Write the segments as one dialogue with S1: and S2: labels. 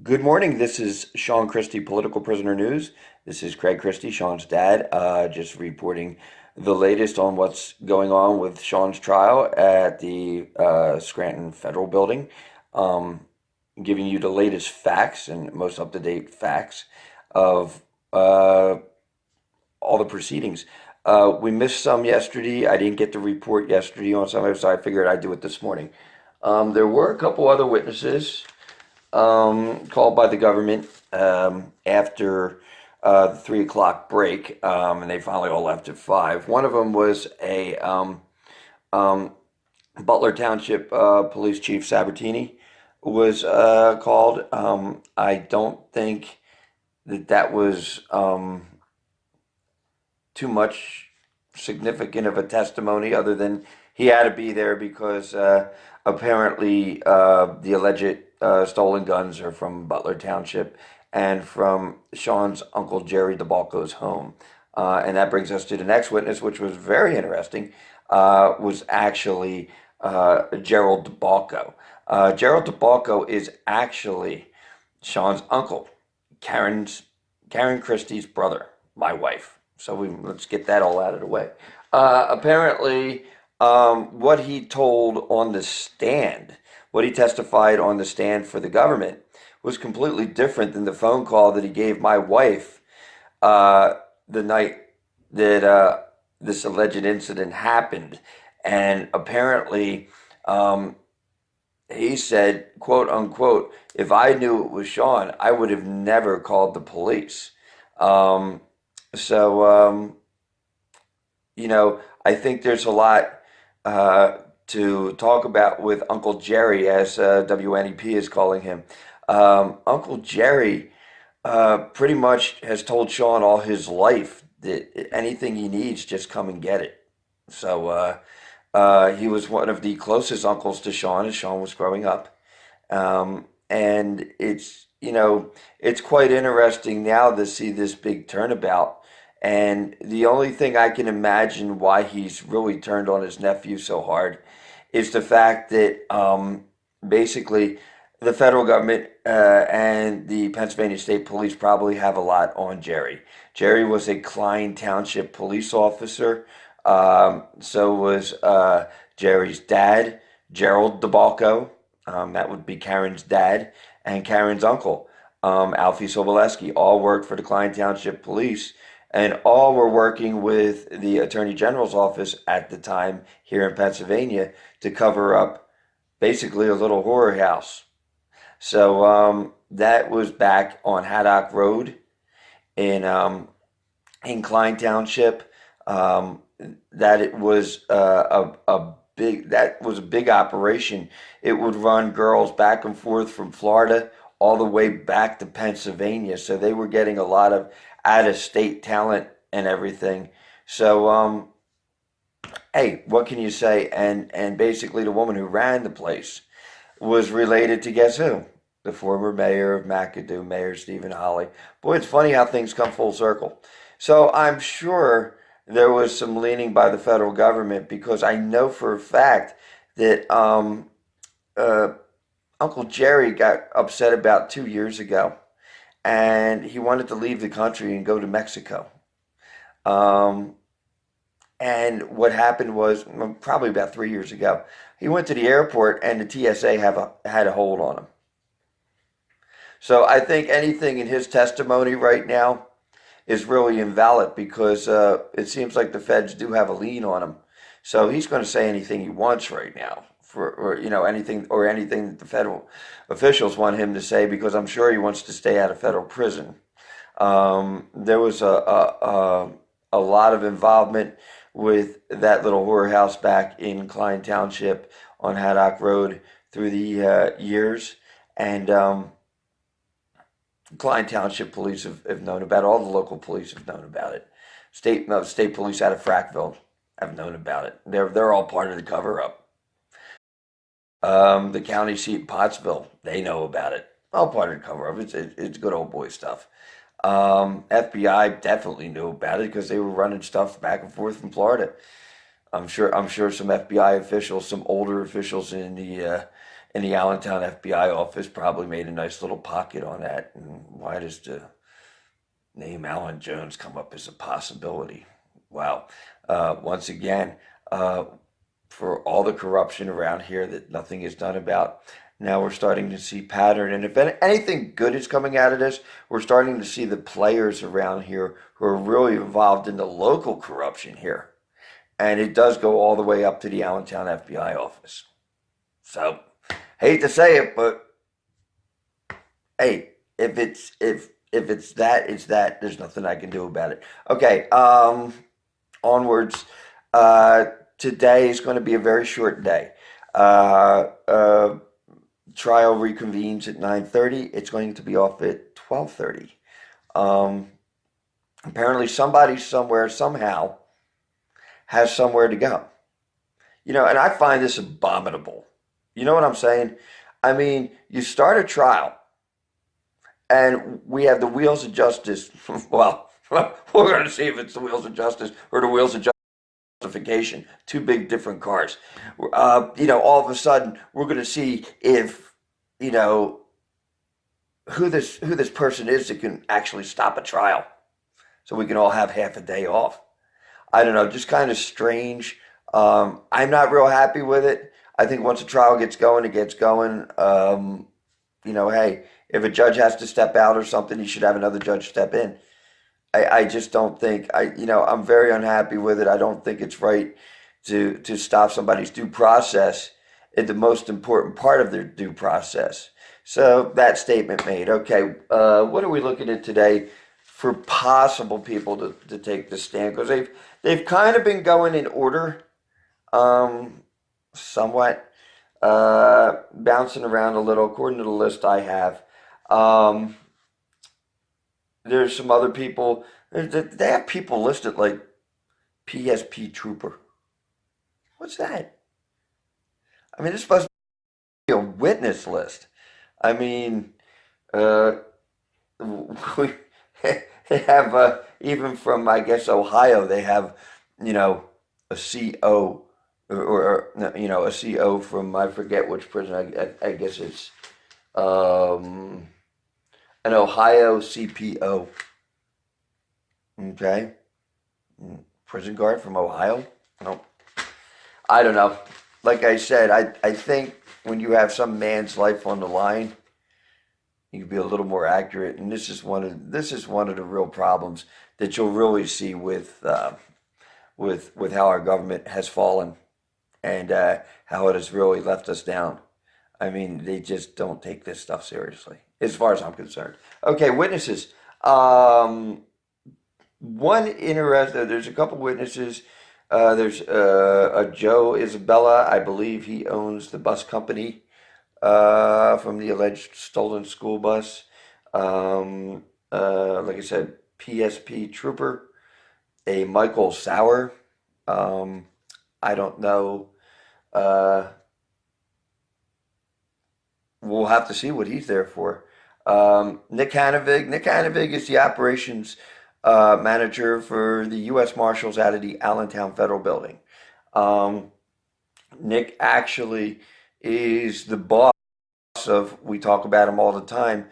S1: Good morning. This is Shawn Christy, Political Prisoner News. This is Craig Christy, Sean's dad, just reporting the latest on what's going on with Sean's trial at the Scranton Federal Building. Um, Giving you the latest facts and most up-to-date facts of all the proceedings. We missed some yesterday. I didn't get the report yesterday on some of it, so I figured I'd do it this morning. There were a couple other witnesses called by the government after the 3 o'clock break, and they finally all left at 5. One of them was a um, Butler Township Police Chief Sabatini was called. I don't think that was too much significant of a testimony, other than he had to be there because apparently the alleged stolen guns are from Butler Township and from Sean's uncle Jerry DeBalco's home. And that brings us to the next witness, which was very interesting, was actually Gerald DeBalco. Gerald DeBalco is actually Sean's uncle, Karen Christie's brother, my wife. So let's get that all out of the way. Apparently, what he told on the stand, what he testified on the stand for the government, was completely different than the phone call that he gave my wife the night that this alleged incident happened. And apparently, he said, quote unquote, if I knew it was Sean, I would have never called the police. Um, so, I think there's a lot to talk about with Uncle Jerry, as WNEP is calling him. Uncle Jerry pretty much has told Sean all his life that anything he needs, just come and get it. So he was one of the closest uncles to Sean as Sean was growing up. And it's quite interesting now to see this big turnabout. And the only thing I can imagine why he's really turned on his nephew so hard is the fact that basically the federal government and the Pennsylvania State Police probably have a lot on Jerry. Jerry was a Klein Township police officer. So was Jerry's dad, Gerald DeBalco. That would be Karen's dad, and Karen's uncle, Alfie Soboleski. All worked for the Klein Township Police, and all were working with the Attorney General's office at the time here in Pennsylvania to cover up basically a little horror house. So that was back on Haddock Road in Klein Township. That it was a big operation. It would run girls back and forth from Florida all the way back to Pennsylvania. So they were getting a lot of out of state talent and everything. So hey, what can you say? And basically the woman who ran the place was related to, guess who? The former mayor of McAdoo, Mayor Stephen Hawley. Boy, it's funny how things come full circle. So I'm sure there was some leaning by the federal government, because I know for a fact that uh, Uncle Jerry got upset about 2 years ago, and he wanted to leave the country and go to Mexico. Um, and what happened was, well, probably about 3 years ago, he went to the airport and the TSA had a hold on him. So I think anything in his testimony right now is really invalid, because it seems like the feds do have a lien on him. So he's going to say anything he wants right now, or anything that the federal officials want him to say, because I'm sure he wants to stay out of federal prison. There was a lot of involvement with that little horror house back in Klein Township on Haddock Road through the years, and Klein Township police have known about it. All the local police have known about it. State police out of Frackville have known about it. They're all part of the cover up. The county seat in Pottsville, they know about it. All part of the cover up. It's good old boy stuff. FBI definitely knew about it because they were running stuff back and forth from Florida. I'm sure some FBI officials, some older officials in the Allentown FBI office probably made a nice little pocket on that. And why does the name Alan Jones come up as a possibility? Wow. Once again, for all the corruption around here that nothing is done about, now we're starting to see pattern. And if anything good is coming out of this, we're starting to see the players around here who are really involved in the local corruption here. And it does go all the way up to the Allentown FBI office. So, hate to say it, but hey, if it's that, it's that. There's nothing I can do about it. Okay, onwards. Today is going to be a very short day. Trial reconvenes at 9:30. It's going to be off at 12:30. Apparently somebody somewhere somehow has somewhere to go. And I find this abominable. You know what I'm saying? I mean, you start a trial and we have the wheels of justice. Well, we're going to see if it's the wheels of justice or the wheels of justification. Two big different cars. All of a sudden we're going to see if, who this person is that can actually stop a trial, so we can all have half a day off. I don't know, just kind of strange. I'm not real happy with it. I think once a trial gets going, it gets going. Hey, if a judge has to step out or something, he should have another judge step in. I just don't think, I'm very unhappy with it. I don't think it's right to stop somebody's due process at the most important part of their due process. So that statement made. Okay, what are we looking at today for possible people to take the stand? Because they've kind of been going in order, somewhat, bouncing around a little according to the list I have. There's some other people. They have people listed like PSP trooper. What's that? I mean, it's supposed to be a witness list. I mean, we, they have, even from, I guess, Ohio, they have, a CO, or a CO from, I forget which prison. I guess it's an Ohio CPO. Okay. Prison guard from Ohio? No. I don't know. Like I said, I think when you have some man's life on the line, you can be a little more accurate. And this is one of the real problems that you'll really see with how our government has fallen, and how it has really left us down. I mean, they just don't take this stuff seriously, as far as I'm concerned. Okay, witnesses. There's a couple witnesses. There's a Joe Isabella. I believe he owns the bus company from the alleged stolen school bus. Like I said, PSP trooper. A Michael Sauer. I don't know. We'll have to see what he's there for. Nick Hanavig. Nick Hanavig is the operations manager for the U.S. Marshals out of the Allentown Federal Building. Nick actually is the boss of, we talk about him all the time,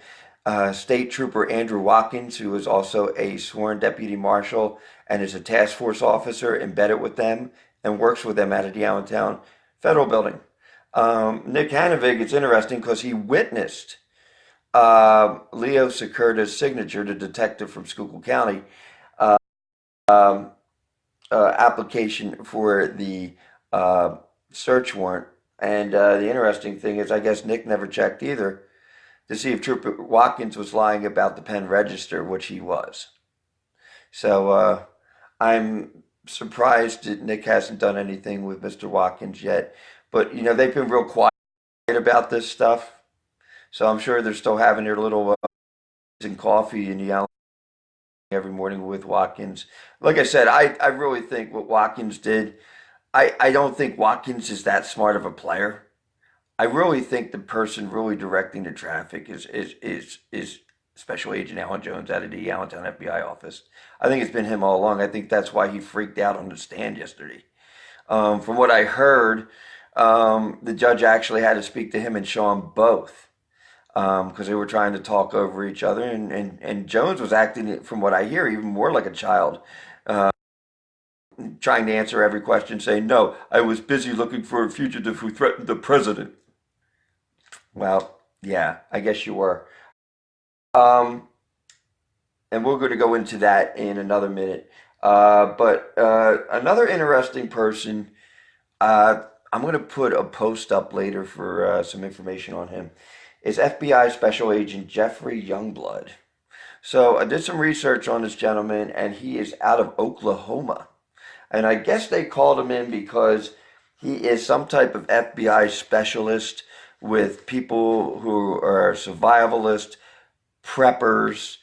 S1: State Trooper Andrew Watkins, who is also a sworn deputy marshal and is a task force officer embedded with them and works with them out of the Allentown Federal Building. Nick Hanavig, it's interesting because he witnessed Leo Securta's signature, the detective from Schuylkill County, application for the search warrant. And the interesting thing is, I guess Nick never checked either to see if Trooper Watkins was lying about the pen register, which he was. So I'm surprised that Nick hasn't done anything with Mr. Watkins yet. But, they've been real quiet about this stuff. So I'm sure they're still having their little and coffee in the every morning with Watkins. Like I said, I really think what Watkins did, I don't think Watkins is that smart of a player. I really think the person really directing the traffic is Special Agent Alan Jones out of the Allentown FBI office. I think it's been him all along. I think that's why he freaked out on the stand yesterday. From what I heard, The judge actually had to speak to him and Shawn both because they were trying to talk over each other. And Jones was acting, from what I hear, even more like a child, trying to answer every question, saying, "No, I was busy looking for a fugitive who threatened the president." Well, yeah, I guess you were. Um, and we're going to go into that in another minute. But another interesting person, uh, I'm going to put a post up later for some information on him, is FBI Special Agent Jeffrey Youngblood. So I did some research on this gentleman, and he is out of Oklahoma. And I guess they called him in because he is some type of FBI specialist with people who are survivalists, preppers,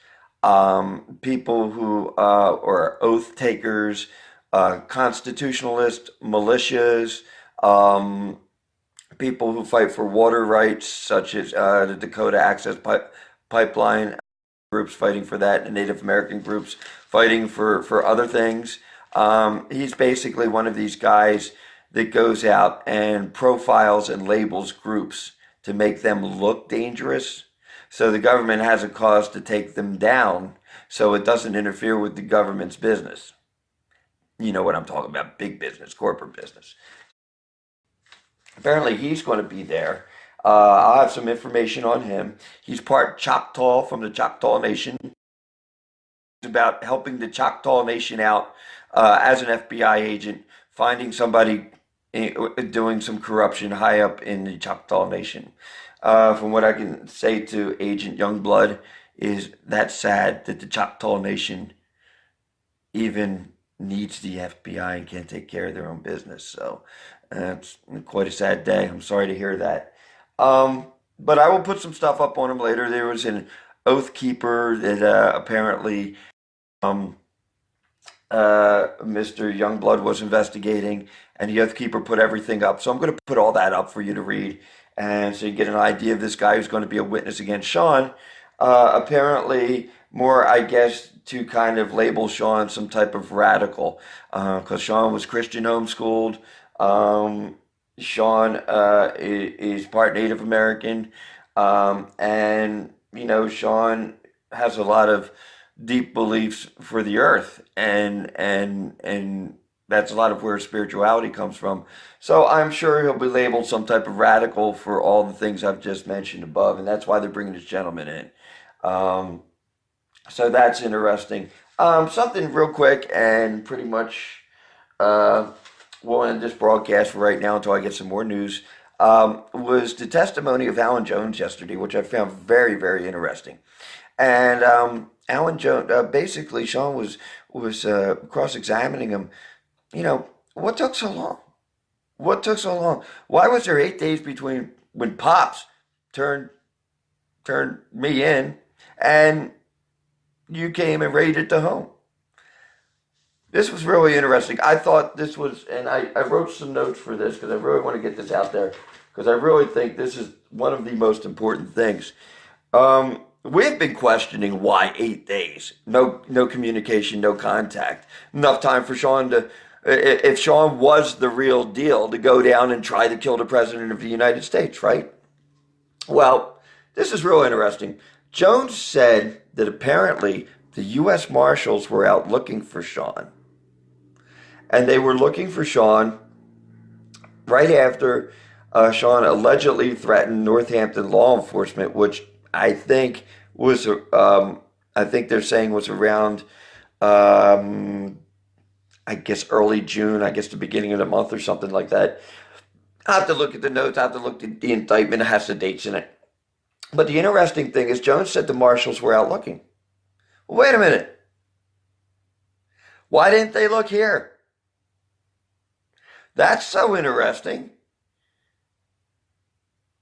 S1: people who are oath takers, constitutionalists, militias, um, people who fight for water rights, such as the Dakota Access Pipeline groups fighting for that, and Native American groups fighting for other things. He's basically one of these guys that goes out and profiles and labels groups to make them look dangerous. So the government has a cause to take them down so it doesn't interfere with the government's business. You know what I'm talking about, big business, corporate business. Apparently, he's going to be there. I'll have some information on him. He's part Choctaw from the Choctaw Nation. About helping the Choctaw Nation out as an FBI agent, finding somebody doing some corruption high up in the Choctaw Nation. From what I can say to Agent Youngblood, is that sad that the Choctaw Nation even needs the FBI and can't take care of their own business. So it's quite a sad day. I'm sorry to hear that. But I will put some stuff up on him later. There was an oath keeper that apparently um, Mr. Youngblood was investigating, and the oath keeper put everything up. So I'm going to put all that up for you to read, and so you get an idea of this guy who's going to be a witness against Shawn. Apparently, more, I guess, to kind of label Shawn some type of radical, because Shawn was Christian homeschooled. Shawn is part Native American, and Shawn has a lot of deep beliefs for the earth, and that's a lot of where spirituality comes from. So I'm sure he'll be labeled some type of radical for all the things I've just mentioned above, and that's why they're bringing this gentleman in. Um, so that's interesting. Something real quick and pretty much uh, we'll end this broadcast for right now until I get some more news. Was the testimony of Alan Jones yesterday, which I found very, very interesting. And Alan Jones, basically, Shawn was cross-examining him. What took so long? What took so long? Why was there 8 days between when Pops turned turned me in and you came and raided the home? This was really interesting. I thought this was, and I wrote some notes for this because I really want to get this out there because I really think this is one of the most important things. We've been questioning why 8 days, no communication, no contact, enough time for Shawn to, if Shawn was the real deal, to go down and try to kill the president of the United States, right? Well, this is real interesting. Jones said that apparently the U.S. Marshals were out looking for Shawn, and they were looking for Shawn right after Shawn allegedly threatened Northampton law enforcement, which I think was, I think they're saying was around, um, I guess early June, I guess the beginning of the month or something like that. I have to look at the notes, I have to look at the indictment, it has the dates in it. But the interesting thing is Jones said the marshals were out looking. Well, wait a minute. Why didn't they look here? That's so interesting.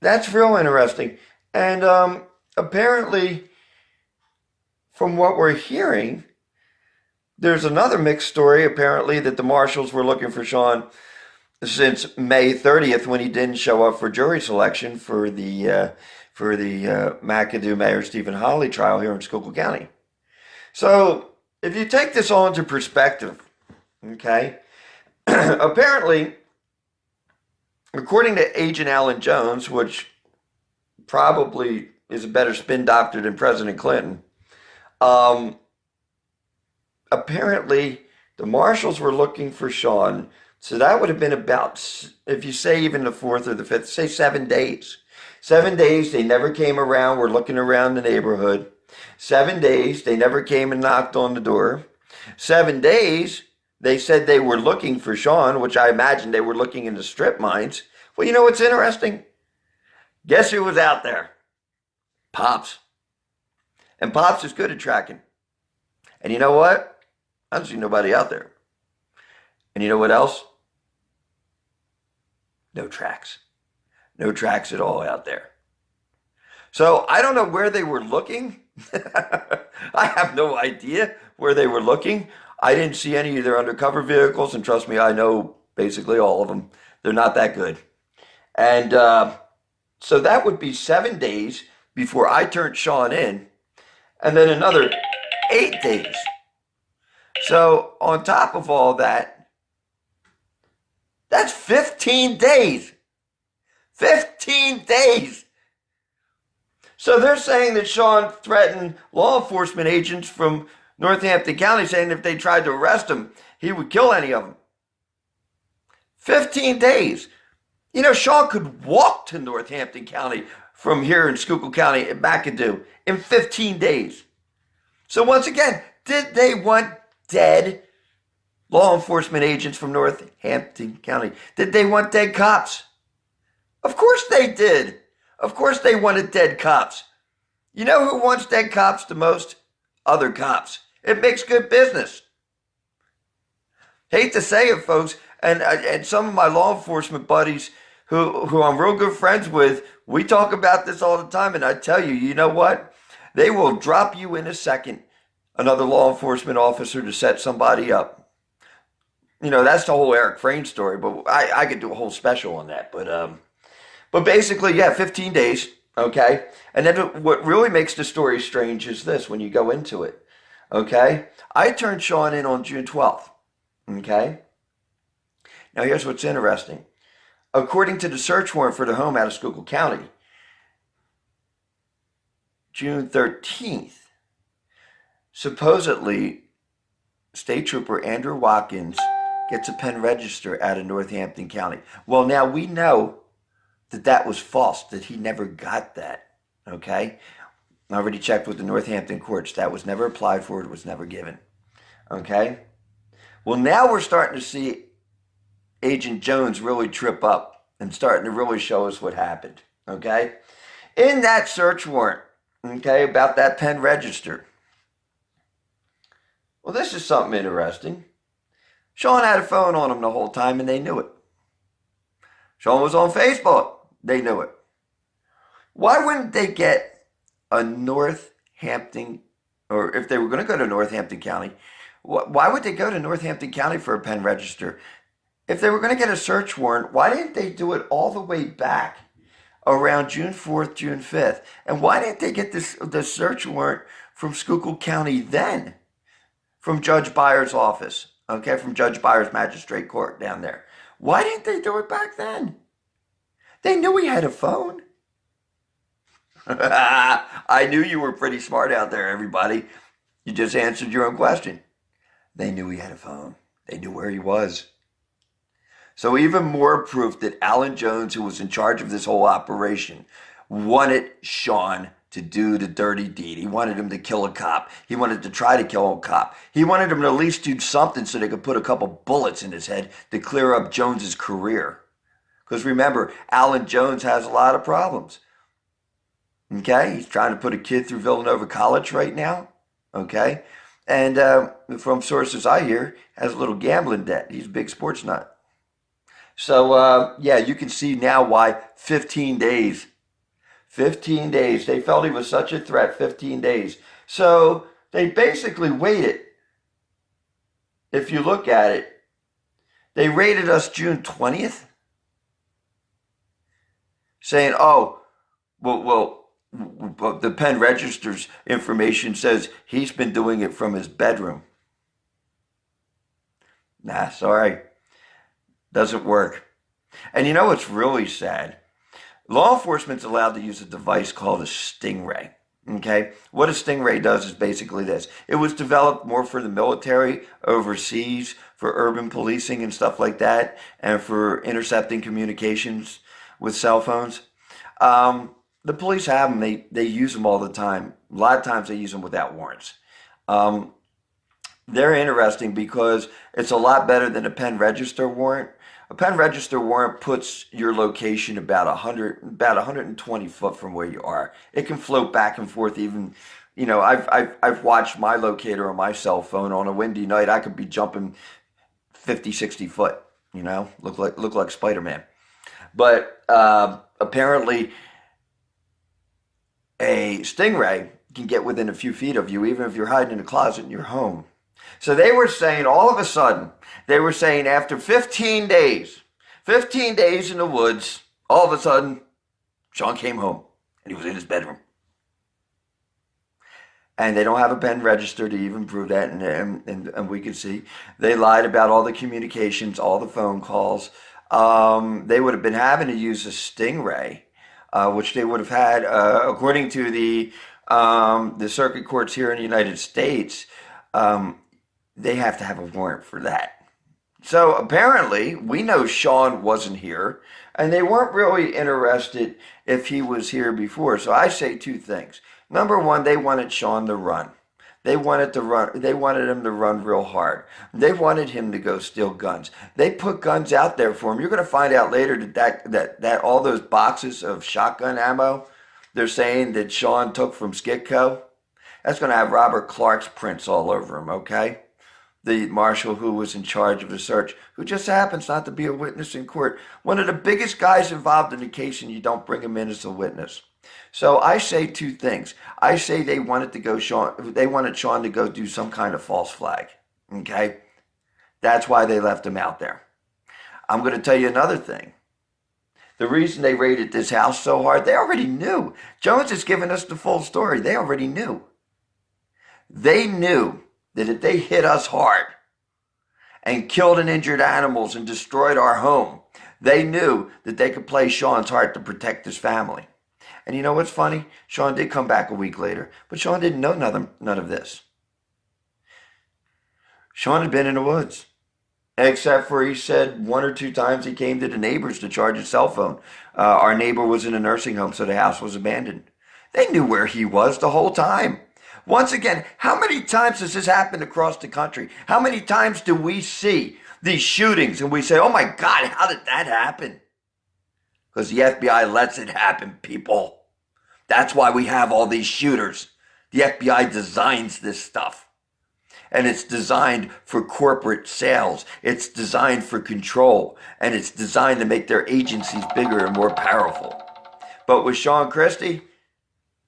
S1: That's real interesting. And apparently, from what we're hearing, there's another mixed story, apparently, that the marshals were looking for Shawn since May 30th when he didn't show up for jury selection for the McAdoo Mayor Stephen Holly trial here in Schuylkill County. So if you take this all into perspective, okay, apparently According to Agent Alan Jones, which probably is a better spin doctor than President Clinton, um, apparently the marshals were looking for Shawn. So that would have been about, if you say even the fourth or the fifth, say 7 days. 7 days, they never came around. We're looking around the neighborhood. 7 days, they never came and knocked on the door. 7 days, they said they were looking for Shawn, which I imagine they were looking in the strip mines. Well, you know what's interesting? Guess who was out there? Pops. And Pops is good at tracking. And you know what? I don't see nobody out there. And you know what else? No tracks. No tracks at all out there. So I don't know where they were looking. I have no idea where they were looking. I didn't see any of their undercover vehicles, and trust me, I know basically all of them. They're not that good. And so that would be 7 days before I turned Shawn in, and then another 8 days. So on top of all that, that's 15 days. 15 days. So they're saying that Shawn threatened law enforcement agents from Northampton County, saying if they tried to arrest him, he would kill any of them. 15 days. You know, Shawn could walk to Northampton County from here in Schuylkill County and McAdoo in 15 days. So once again, did they want dead law enforcement agents from Northampton County? Did they want dead cops? Of course they did. Of course they wanted dead cops. You know who wants dead cops the most? Other cops. It makes good business. Hate to say it, folks, and some of my law enforcement buddies who I'm real good friends with, we talk about this all the time, and I tell you, you know what? They will drop you in a second, another law enforcement officer to set somebody up. You know, that's the whole Eric Frayne story, but I could do a whole special on that. But basically, yeah, 15 days, okay? And then what really makes the story strange is this, when you go into it, okay? I turned Shawn in on June 12th, okay? Now, here's what's interesting. According to the search warrant for the home out of Schuylkill County, June 13th, supposedly, State Trooper Andrew Watkins gets a pen register out of Northampton County. Well, now we know that was false, that he never got that, okay? I already checked with the Northampton courts. That was never applied for. It was never given, okay? Well, now we're starting to see Agent Jones really trip up and starting to really show us what happened, okay? In that search warrant, okay, about that pen register. Well, this is something interesting. Shawn had a phone on him the whole time, and they knew it. Shawn was on Facebook. They knew it. Why wouldn't they get a Northampton, or if they were going to go to Northampton County, why would they go to Northampton County for a pen register? If they were going to get a search warrant, why didn't they do it all the way back around June 4th, June 5th? And why didn't they get the search warrant from Schuylkill County then? From Judge Byers' office, okay, from Judge Byers' Magistrate Court down there. Why didn't they do it back then? They knew he had a phone. I knew you were pretty smart out there, everybody. You just answered your own question. They knew he had a phone. They knew where he was. So even more proof that Alan Jones, who was in charge of this whole operation, wanted Shawn to do the dirty deed. He wanted him to kill a cop. He wanted to try to kill a cop. He wanted him to at least do something so they could put a couple bullets in his head to clear up Jones's career. Because remember, Alan Jones has a lot of problems. Okay? He's trying to put a kid through Villanova College right now. Okay? And from sources I hear, has a little gambling debt. He's a big sports nut. So, yeah, you can see now why 15 days. 15 days. They felt he was such a threat, 15 days. So they basically waited. If you look at it, they raided us June 20th. Saying, oh, well, the pen register's information says he's been doing it from his bedroom. Nah, sorry. Doesn't work. And you know what's really sad? Law enforcement's allowed to use a device called a stingray. Okay? What a stingray does is basically this. It was developed more for the military overseas, for urban policing and stuff like that, and for intercepting communications with cell phones. The police have them. They use them all the time. A lot of times they use them without warrants. Um, they're interesting because it's a lot better than a pen register warrant. A pen register warrant puts your location about 120 foot from where you are. It can float back and forth even, I've watched my locator on my cell phone on a windy night. I could be jumping 50, 60 foot, look like Spider-Man. But apparently a stingray can get within a few feet of you, even if you're hiding in a closet in your home. So they were saying all of a sudden, they were saying after 15 days in the woods, all of a sudden, Shawn came home and he was in his bedroom. And they don't have a pen register to even prove that, and we could see they lied about all the communications, all the phone calls. They would have been having to use a stingray, which they would have had, according to the circuit courts here in the United States. They have to have a warrant for that. So apparently, we know Shawn wasn't here, and they weren't really interested if he was here before. So I say two things. Number one, they wanted Shawn to run. They wanted to run. They wanted him to run real hard. They wanted him to go steal guns. They put guns out there for him. You're going to find out later that all those boxes of shotgun ammo, they're saying that Shawn took from Skidco, that's going to have Robert Clark's prints all over him. Okay. The marshal who was in charge of the search, who just happens not to be a witness in court. One of the biggest guys involved in the case, and you don't bring him in as a witness. So I say two things. I say they wanted Shawn to go do some kind of false flag. Okay? That's why they left him out there. I'm going to tell you another thing. The reason they raided this house so hard, they already knew. Jones has given us the full story. They already knew. They knew that if they hit us hard and killed and injured animals and destroyed our home, they knew that they could play Shawn's heart to protect his family. And you know what's funny? Shawn did come back a week later, but Shawn didn't know none of this. Shawn had been in the woods, except for he said one or two times he came to the neighbors to charge his cell phone. Our neighbor was in a nursing home, so the house was abandoned. They knew where he was the whole time. Once again, how many times has this happened across the country? How many times do we see these shootings and we say, oh my God, how did that happen? Because the FBI lets it happen, people. That's why we have all these shooters. The FBI designs this stuff. And it's designed for corporate sales. It's designed for control. And it's designed to make their agencies bigger and more powerful. But with Shawn Christy,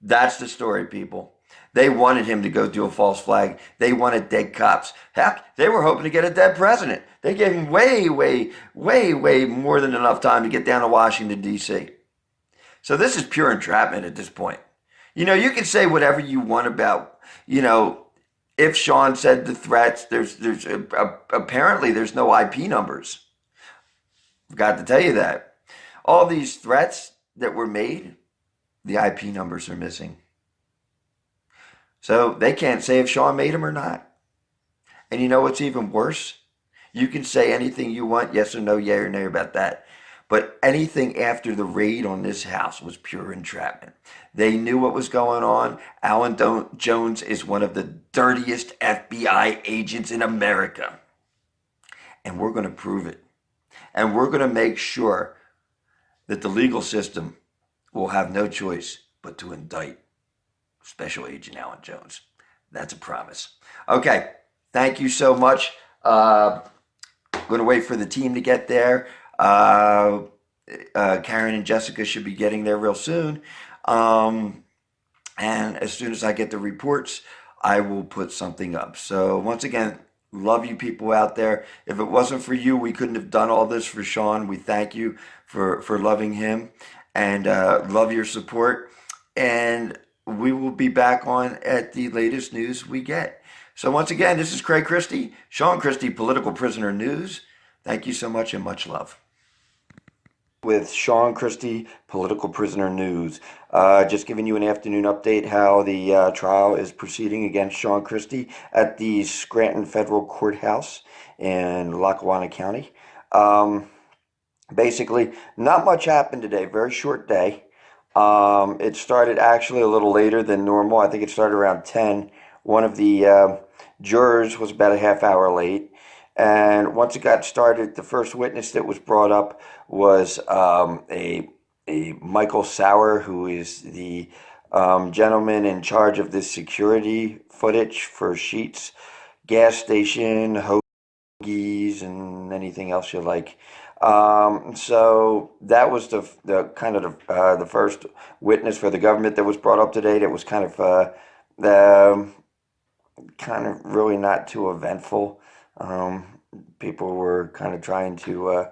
S1: that's the story, people. They wanted him to go do a false flag. They wanted dead cops. Heck, they were hoping to get a dead president. They gave him way, way, way, way more than enough time to get down to Washington, D.C. So this is pure entrapment at this point. You can say whatever you want about, if Shawn said the threats, apparently there's no IP numbers. Forgot to tell you that. All these threats that were made, the IP numbers are missing. So they can't say if Shawn made them or not. And you know what's even worse? You can say anything you want, yes or no, yay or nay about that. But anything after the raid on this house was pure entrapment. They knew what was going on. Alan Jones is one of the dirtiest FBI agents in America. And we're going to prove it. And we're going to make sure that the legal system will have no choice but to indict Special Agent Alan Jones. That's a promise. Okay, thank you so much. Going to wait for the team to get there. Karen and Jessica should be getting there real soon. And as soon as I get the reports, I will put something up. So once again, love you people out there. If it wasn't for you, we couldn't have done all this for Shawn. We thank you for loving him and love your support. And we will be back on at the latest news we get. So once again, this is Craig Christy, Shawn Christy, Political Prisoner News. Thank you so much and much love. with Shawn Christy, political prisoner news. Just giving you an afternoon update how the trial is proceeding against Shawn Christy at the Scranton Federal Courthouse in Lackawanna County. Um, Basically, not much happened today. Very short day. It started actually a little later than normal. I think it started around 10. One of the jurors was about a half hour late. And once it got started, the first witness that was brought up was a Michael Sauer, who is the gentleman in charge of the security footage for Sheetz gas station, hoagies, and anything else you like. So that was the kind of the first witness for the government that was brought up today. That was the kind of really not too eventful. Um, People were kind of trying to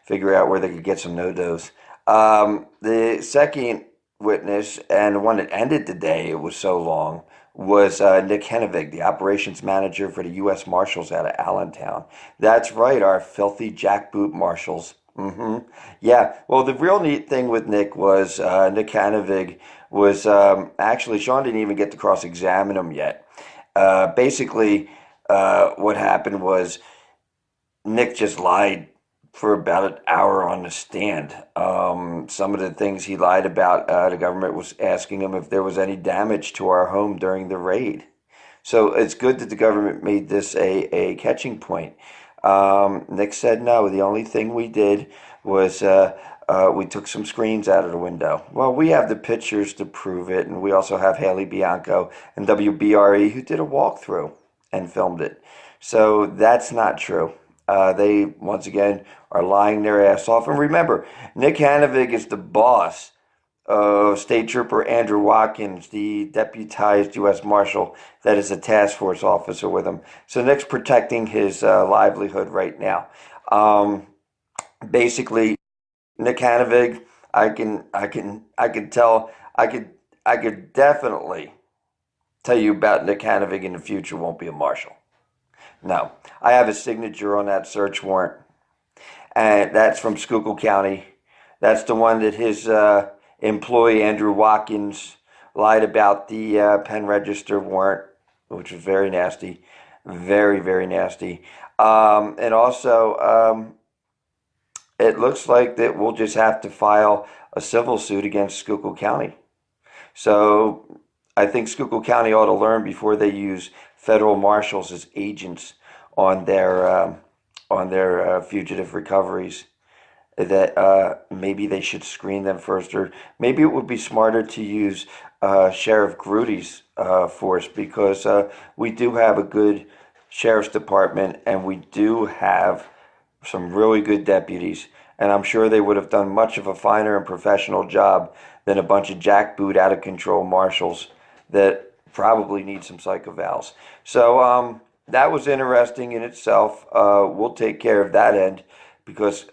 S1: figure out where they could get some no-dos. The second witness, and the one that ended the day, it was so long, was Nick Henevig, the operations manager for the U.S. Marshals out of Allentown. That's right, our filthy jackboot marshals. Yeah, well, the real neat thing with Nick was Nick Henevig was actually, Sean didn't even get to cross-examine him yet. Basically, what happened was Nick just lied for about an hour on the stand. Some of the things he lied about, the government was asking him if there was any damage to our home during the raid. So it's good that the government made this a catching point. Nick said no. The only thing we did was we took some screens out of the window. Well, we have the pictures to prove it, and we also have Haley Bianco and WBRE who did a walkthrough and filmed it. So that's not true. They, once again, are lying their ass off. And remember, Nick Hanevig is the boss of State Trooper Andrew Watkins, the deputized U.S. Marshal that is a task force officer with him. So Nick's protecting his livelihood right now. Basically, Nick Hanevig, I could definitely tell you about Nick Hanevig in the future won't be a marshal. No, I have a signature on that search warrant, and that's from Schuylkill County. That's the one that his employee, Andrew Watkins, lied about the pen register warrant, which was very nasty. Very, very nasty. And also, it looks like that we'll just have to file a civil suit against Schuylkill County. So I think Schuylkill County ought to learn before they use federal marshals as agents on their fugitive recoveries that maybe they should screen them first, or maybe it would be smarter to use Sheriff Grudy's force, because we do have a good sheriff's department and we do have some really good deputies, and I'm sure they would have done much of a finer and professional job than a bunch of jackboot out of control marshals that probably need some psych evals. So that was interesting in itself. We'll take care of that end, because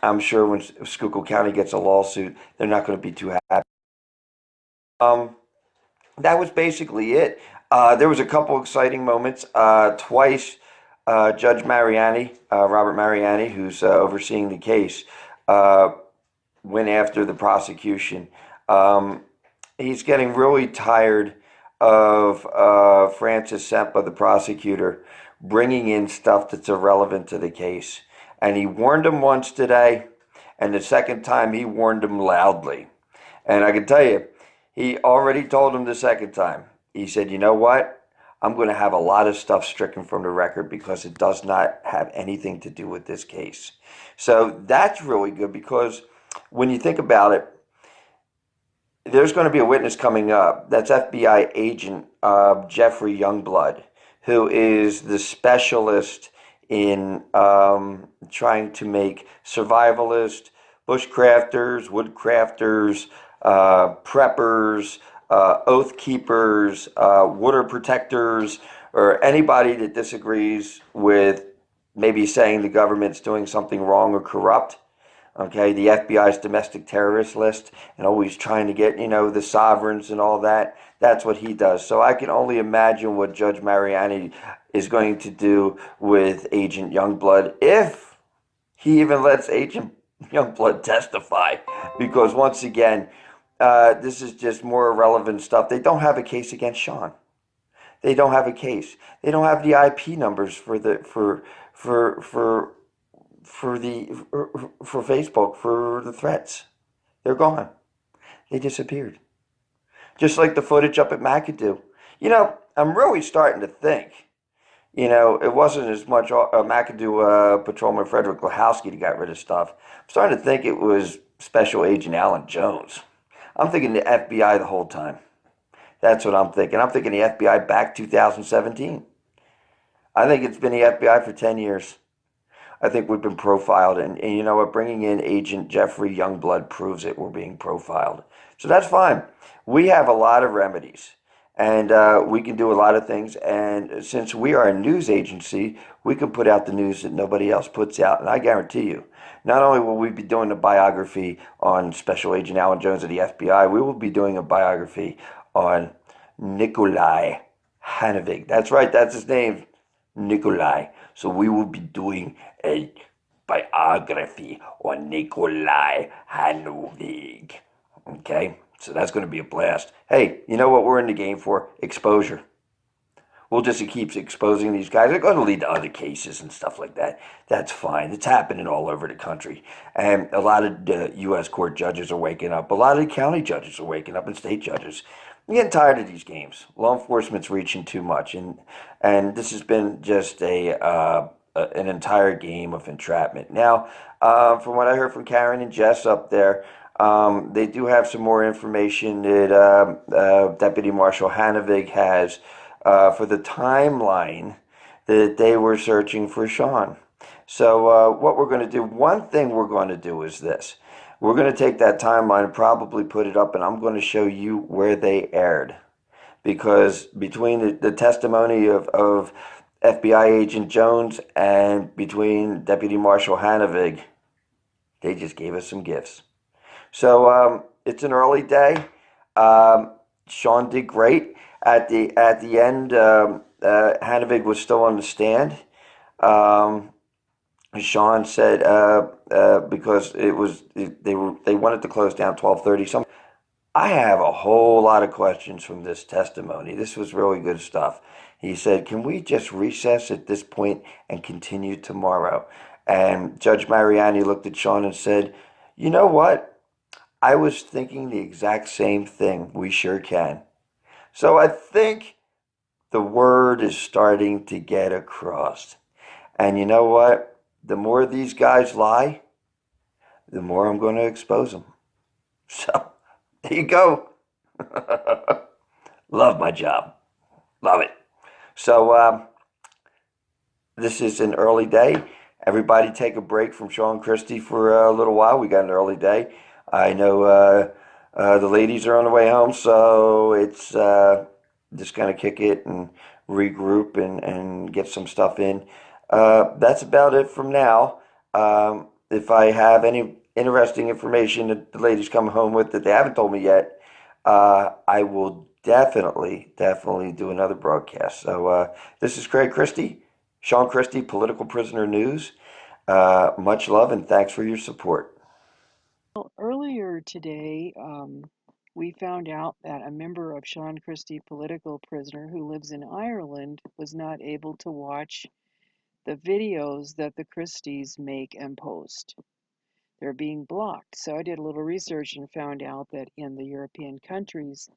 S1: I'm sure when Schuylkill County gets a lawsuit, they're not going to be too happy. Um, that was basically it. There was a couple exciting moments. Twice, Judge Mariani, Robert Mariani, who's overseeing the case, went after the prosecution. He's getting really tired of Francis Sempa, the prosecutor, bringing in stuff that's irrelevant to the case. And he warned him once today, and the second time he warned him loudly. And I can tell you, he already told him the second time. He said, you know what? I'm going to have a lot of stuff stricken from the record because it does not have anything to do with this case. So that's really good, because when you think about it, there's going to be a witness coming up. That's FBI agent Jeffrey Youngblood, who is the specialist in trying to make survivalists, bushcrafters, woodcrafters, preppers, oath keepers, water protectors, or anybody that disagrees with maybe saying the government's doing something wrong or corrupt. Okay, the FBI's domestic terrorist list, and always trying to get, the sovereigns and all that. That's what he does. So I can only imagine what Judge Mariani is going to do with Agent Youngblood, if he even lets Agent Youngblood testify, because once again, this is just more irrelevant stuff. They don't have a case against Shawn. They don't have a case. They don't have the IP numbers for for the for Facebook for the threats. They're gone. They disappeared. Just like the footage up at McAdoo. I'm really starting to think. It wasn't as much McAdoo patrolman Frederick Lahowski that got rid of stuff. I'm starting to think it was Special Agent Alan Jones. I'm thinking the FBI the whole time. That's what I'm thinking. I'm thinking the FBI back 2017. I think it's been the FBI for 10 years. I think we've been profiled, and you know what? Bringing in Agent Jeffrey Youngblood proves it. We're being profiled. So that's fine. We have a lot of remedies, and we can do a lot of things. And since we are a news agency, we can put out the news that nobody else puts out. And I guarantee you, not only will we be doing a biography on Special Agent Alan Jones of the FBI, we will be doing a biography on Nikolai Hanovig. That's right, that's his name, Nikolai. So we will be doing a biography on Nikolai Hanovig. Okay? So that's going to be a blast. Hey, you know what we're in the game for? Exposure. We'll just keep exposing these guys. They're going to lead to other cases and stuff like that. That's fine. It's happening all over the country. And a lot of U.S. court judges are waking up. A lot of the county judges are waking up and state judges. I'm getting tired of these games. Law enforcement's reaching too much. And this has been just an entire game of entrapment. Now, from what I heard from Karen and Jess up there, they do have some more information that Deputy Marshal Hanovig has for the timeline that they were searching for Shawn. So what we're going to do, one thing we're going to do is this. We're going to take that timeline and probably put it up, and I'm going to show you where they aired. Because between the testimony of FBI Agent Jones and between Deputy Marshal Hanovig, they just gave us some gifts. So it's an early day. Shawn did great. At the end, Hanovig was still on the stand. Shawn said because they wanted to close down 12:30. I have a whole lot of questions from this testimony. This was really good stuff. He said, "Can we just recess at this point and continue tomorrow?" And Judge Mariani looked at Shawn and said, "You know what? I was thinking the exact same thing. We sure can." So I think the word is starting to get across. And you know what? The more these guys lie, the more I'm going to expose them. So there you go. Love my job. Love it. So this is an early day. Everybody take a break from Shawn Christy for a little while. We got an early day. I know the ladies are on the way home, so it's just going to kick it and regroup and get some stuff in. That's about it from now. If I have any interesting information that the ladies come home with that they haven't told me yet, I will definitely do another broadcast. So this is Craig Christie, Shawn Christy, Political Prisoner News. Much love and thanks for your support.
S2: Well, earlier today, we found out that a member of Shawn Christy political prisoner who lives in Ireland was not able to watch the videos that the Christies make and post. They're being blocked. So I did a little research and found out that in the European countries,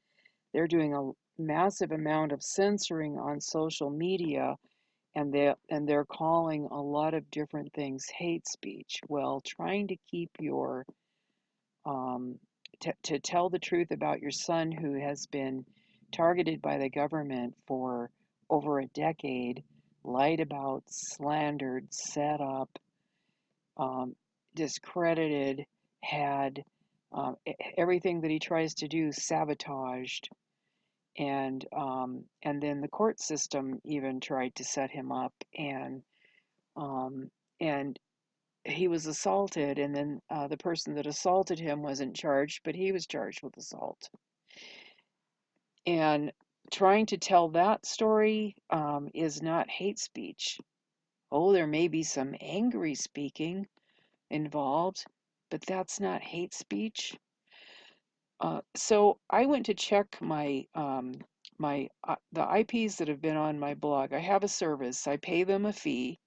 S2: they're doing a massive amount of censoring on social media, and they're calling a lot of different things hate speech. Well, trying to keep your to tell the truth about your son who has been targeted by the government for over a decade, lied about, slandered, set up, discredited, had everything that he tries to do sabotaged, and then the court system even tried to set him up, and he was assaulted, and then the person that assaulted him wasn't charged, but he was charged with assault. And trying to tell that story is not hate speech. Oh, there may be some angry speaking involved, but that's not hate speech. So I went to check the IPs that have been on my blog. I have a service. I pay them a fee,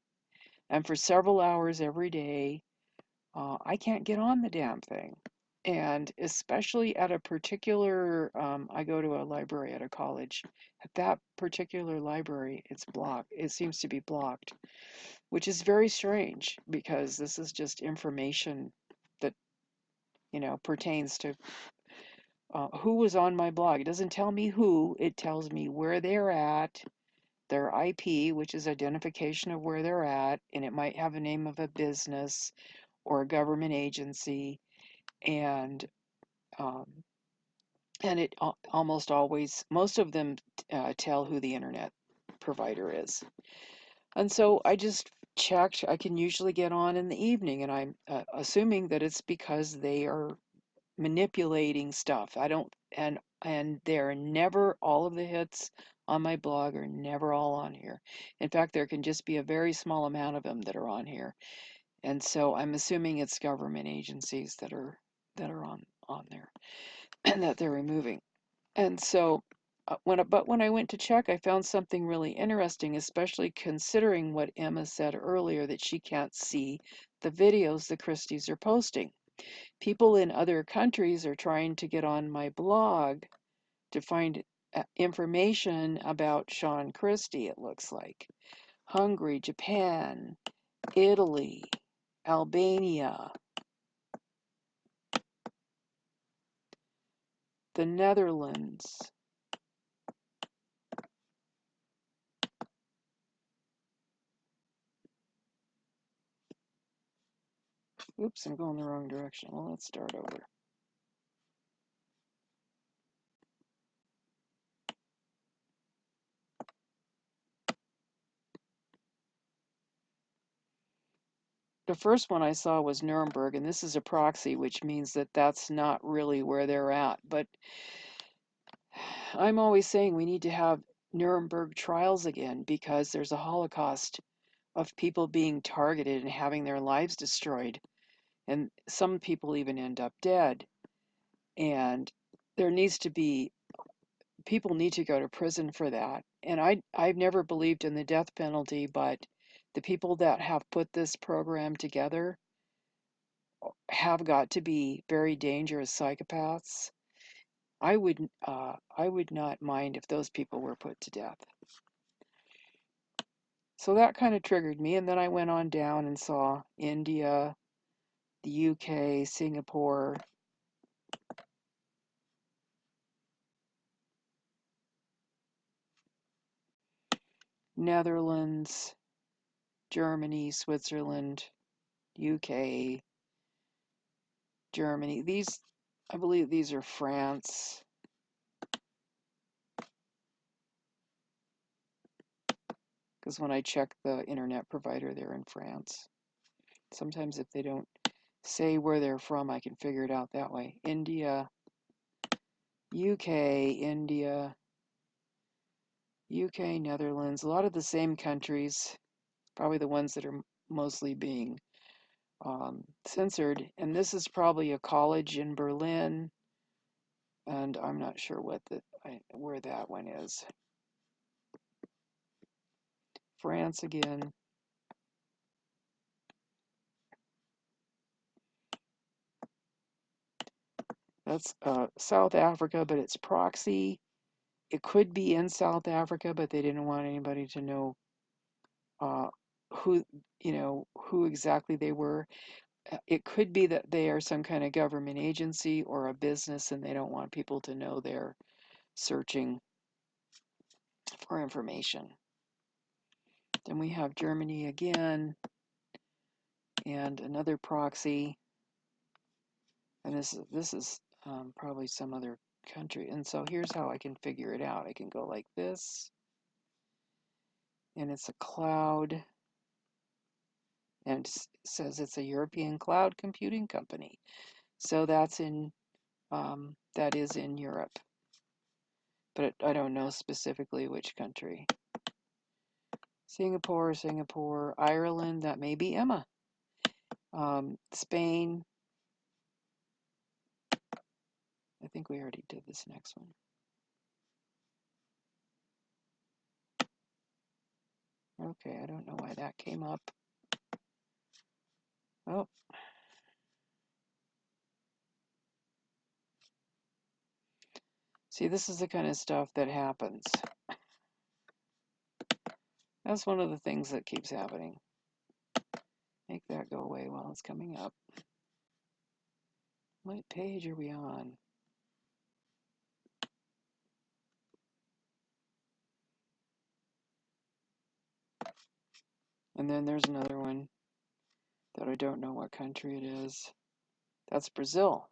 S2: and for several hours every day, I can't get on the damn thing. And especially at a particular, I go to a library at a college. At that particular library, it's blocked. It seems to be blocked, which is very strange because this is just information that, pertains to who was on my blog. It doesn't tell me who, it tells me where they're at, their IP, which is identification of where they're at, and it might have a name of a business or a government agency, and um, it almost always, most of them tell who the internet provider is. And so I just checked. I can usually get on in the evening, and I'm assuming that it's because they are manipulating stuff. I don't, and they're never, all of the hits on my blog are never all on here. In fact, there can just be a very small amount of them that are on here. And so I'm assuming it's government agencies that are on there and that they're removing. And so when I went to check, I found something really interesting, especially considering what Emma said earlier, that she can't see the videos the Christies are posting. People in other countries are trying to get on my blog to find information about Shawn Christy, it looks like. Hungary, Japan, Italy, Albania, the Netherlands. Oops, I'm going the wrong direction. Well, let's start over. The first one I saw was Nuremberg, and this is a proxy, which means that that's not really where they're at. But I'm always saying we need to have Nuremberg trials again because there's a Holocaust of people being targeted and having their lives destroyed. And some people even end up dead. And there needs to be, people need to go to prison for that. And I've never believed in the death penalty, but the people that have put this program together have got to be very dangerous psychopaths. I would not mind if those people were put to death. So that kind of triggered me, and then I went on down and saw India, the UK, Singapore, Netherlands, Germany, Switzerland, UK, Germany. These, I believe these are France. Because when I check the internet provider, they're in France. Sometimes if they don't say where they're from, I can figure it out that way. India, UK, India, UK, Netherlands, a lot of the same countries, probably the ones that are mostly being censored. And this is probably a college in Berlin, and I'm not sure where that one is. France again. That's South Africa, but it's proxy. It could be in South Africa, but they didn't want anybody to know uh, who, who exactly they were. It could be that they are some kind of government agency or a business, and they don't want people to know they're searching for information. Then we have Germany again, and another proxy, and this is probably some other country. And so here's how I can figure it out. I can go like this, and it's a cloud, and it says it's a European cloud computing company. So that is in Europe, but I don't know specifically which country. Singapore, Ireland, that may be Emma. Spain, I think we already did this next one. Okay, I don't know why that came up. Oh. See, this is the kind of stuff that happens. That's one of the things that keeps happening. Make that go away while it's coming up. What page are we on? And then there's another one that I don't know what country it is. That's Brazil.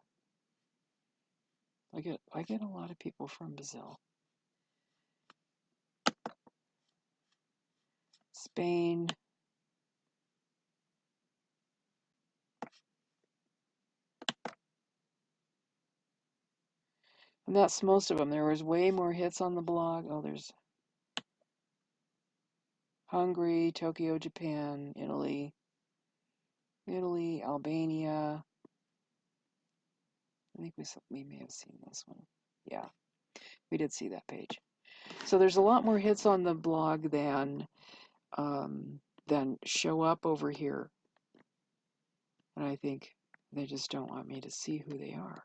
S2: I get a lot of people from Brazil. Spain. And that's most of them. There was way more hits on the blog. Oh, there's Hungary, Tokyo, Japan, Italy, Albania. I think we may have seen this one. Yeah, we did see that page. So there's a lot more hits on the blog than show up over here. And I think they just don't want me to see who they are.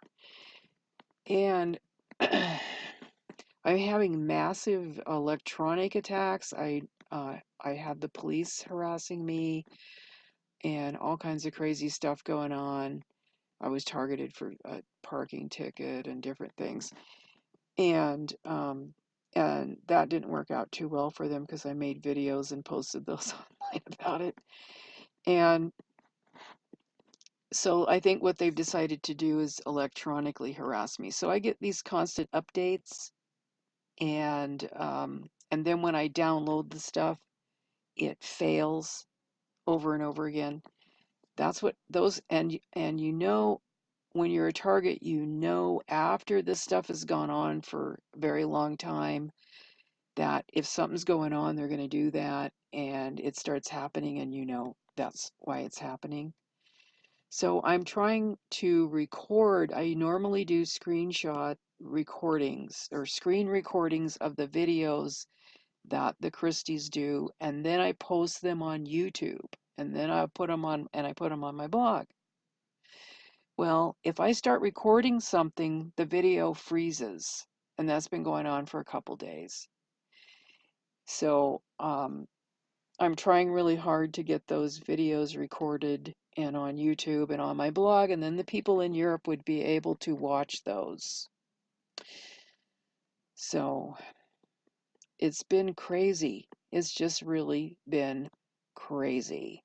S2: And I'm having massive electronic attacks. I had the police harassing me and all kinds of crazy stuff going on. I was targeted for a parking ticket and different things. And that didn't work out too well for them because I made videos and posted those online about it. And so I think what they've decided to do is electronically harass me. So I get these constant updates, and then when I download the stuff, it fails over and over again. That's what those and you know when you're a target, you know after this stuff has gone on for a very long time that if something's going on, they're going to do that, and it starts happening, and you know that's why it's happening. So I'm trying to record. I normally do screenshot recordings or screen recordings of the videos that the Christies do, and then I post them on YouTube, and then I put them on my blog. Well, if I start recording something, the video freezes, and that's been going on for a couple days. So I'm trying really hard to get those videos recorded and on YouTube and on my blog, and then the people in Europe would be able to watch those. So it's been crazy. It's just really been crazy.